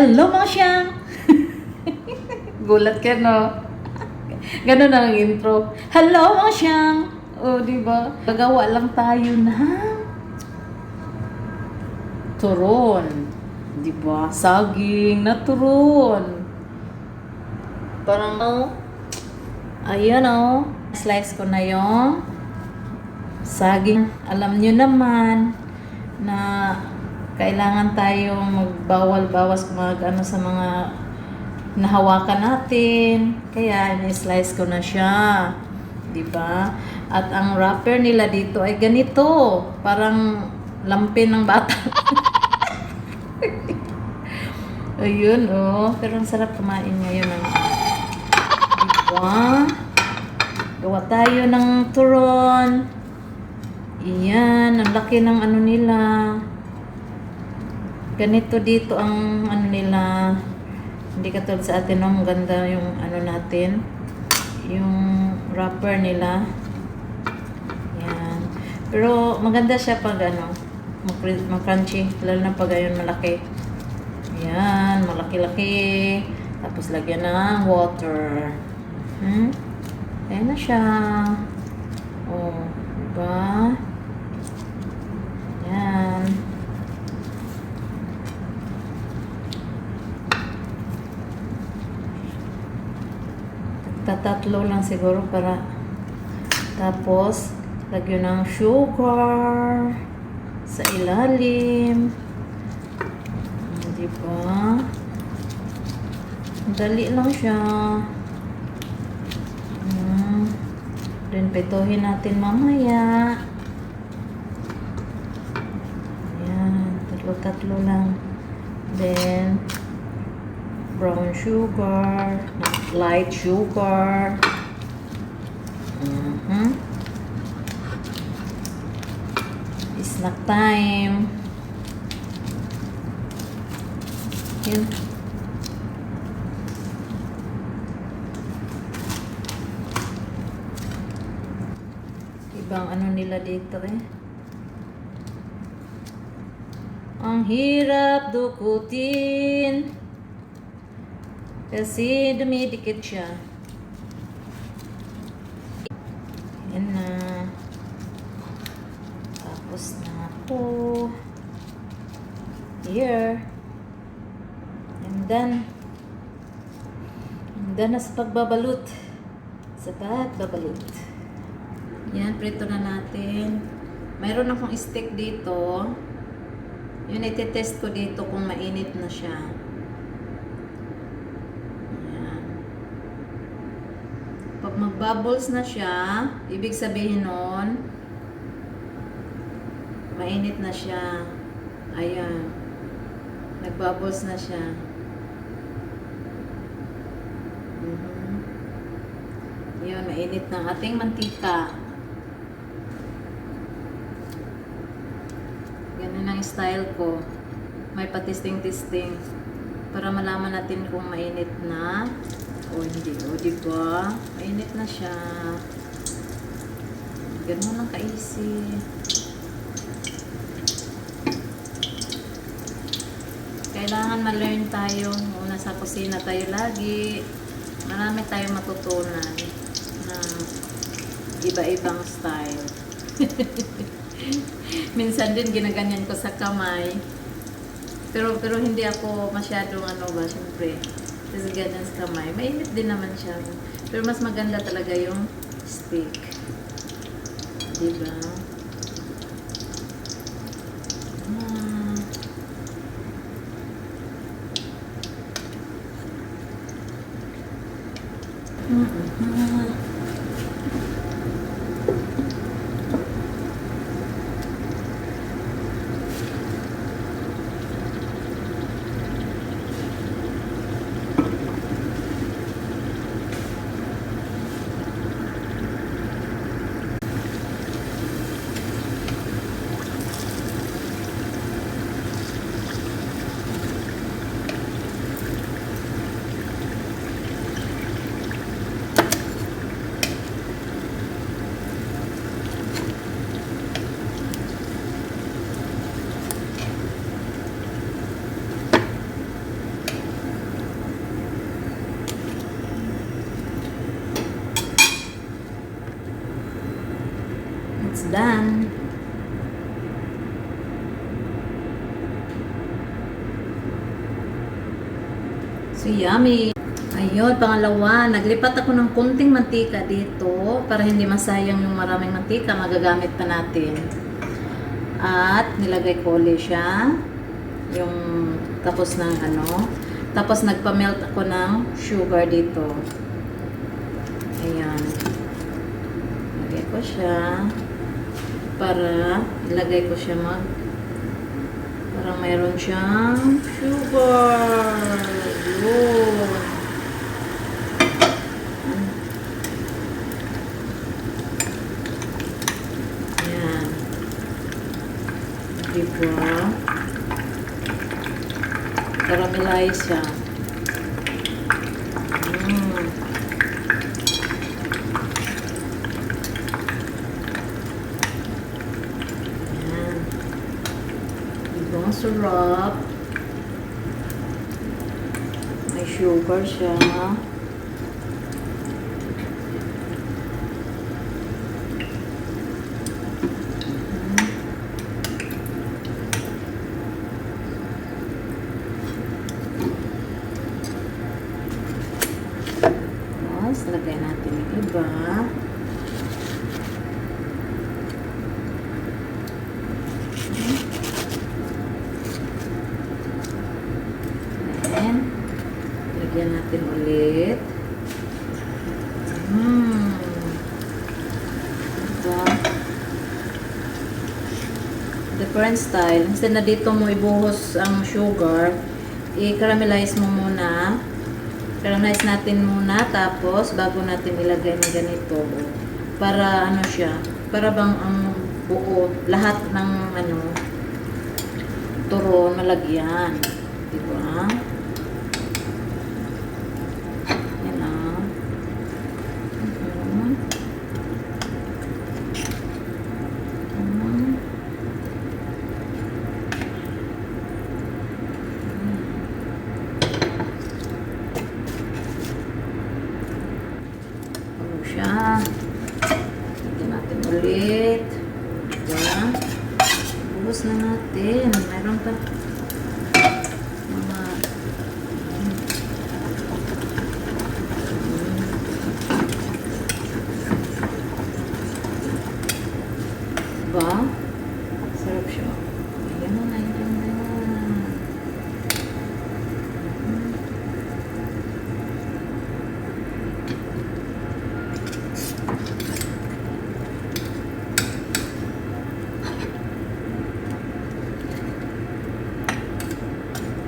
Hello, Mosyang! Gulat ka, no? Ganun ang intro. Hello, Mosyang! O, diba? Gagawa lang tayo ng turon. Diba? Saging na turon. Parang, ayan, slice ko na yung saging. Alam nyo naman na kailangan tayong magbawal-bawas sa mga nahawakan natin. Kaya, ni-slice ko na siya. Diba? At ang wrapper nila dito ay ganito. Parang lampin ng bata. Ayun, Pero ang sarap kumain ngayon. Diba? Gawa tayo ng turon. Iyan, ang laki ng ano nila. Ganito dito ang ano nila. Hindi katulad sa atin, no? Ang ganda yung ano natin. Yung wrapper nila. Yan. Pero maganda siya pag crunchy. Lalo na pag ayun malaki. Yan, malaki-laki. Tapos lagyan ng water. Ayan na siya. Diba? Yan. Tatatlo lang siguro para tapos lagyan ng sugar sa ilalim. Diba? Dali lang siya. Then pituhin natin mamaya. Ayan, tatlo-tatlo lang. Then brown sugar, light sugar. Snack time. Yan. Ibang ano nila dito Ang hirap dukutin. Kasi dumidikit siya. Yan na. Tapos na ako. Here. And then na sa pagbabalot. Yan, prito na natin. Mayroon akong stick dito. Yun, iti-test ko dito kung mainit na siya. Yan. Pag mag-bubbles na siya, ibig sabihin nun, mainit na siya. Ayan. Nag-bubbles na siya. Yun, mainit ng ating mantika. Ganun ang style ko. May patisting-tisting. Para malaman natin kung mainit na o hindi. Diba? Mainit na siya. Ganun lang ka-easy. Kailangan ma-learn tayo. Una sa kusina tayo lagi. Marami tayong matutunan na iba-ibang style. Minsan din ginaganyan ko sa kamay. Pero hindi ako masyadong syempre. Kasi ganyan sa kamay. Mainit din naman siya. Pero mas maganda talaga yung stick. Diba? It's done. So yummy. Ayun, pangalawa, naglipat ako ng kunting mantika dito para hindi masayang yung maraming mantika, magagamit pa natin. At nilagay ko ulit siya, yung tapos ng ano, tapos nagpa-melt ako ng sugar dito. Ayan. Lagay ko siya para ilagay ko siya para mayroon siyang sugar. Yun. Ayan. Diba? Caramelize siya. Ayan. Diba ang sarap? May sugar siya. Tapos, lagay natin yung iba. And, lagyan natin ulit. Diba? Different style. Instead na dito mo ibuhos ang sugar, i-caramelize mo muna. Caramelize natin muna, tapos bago natin ilagay ng ganito. Para ano siya, para bang ang buo, lahat ng ano, turon malagyan. Diba? Yan na. Siya. Lagyan natin ulit. Diba? Buhos na natin. Mayroon pa mga diba? Sarap siya. Ayan na, ayan na.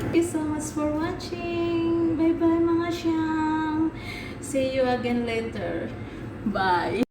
Thank you so much for watching. Bye bye mga siyang. See you again later. Bye.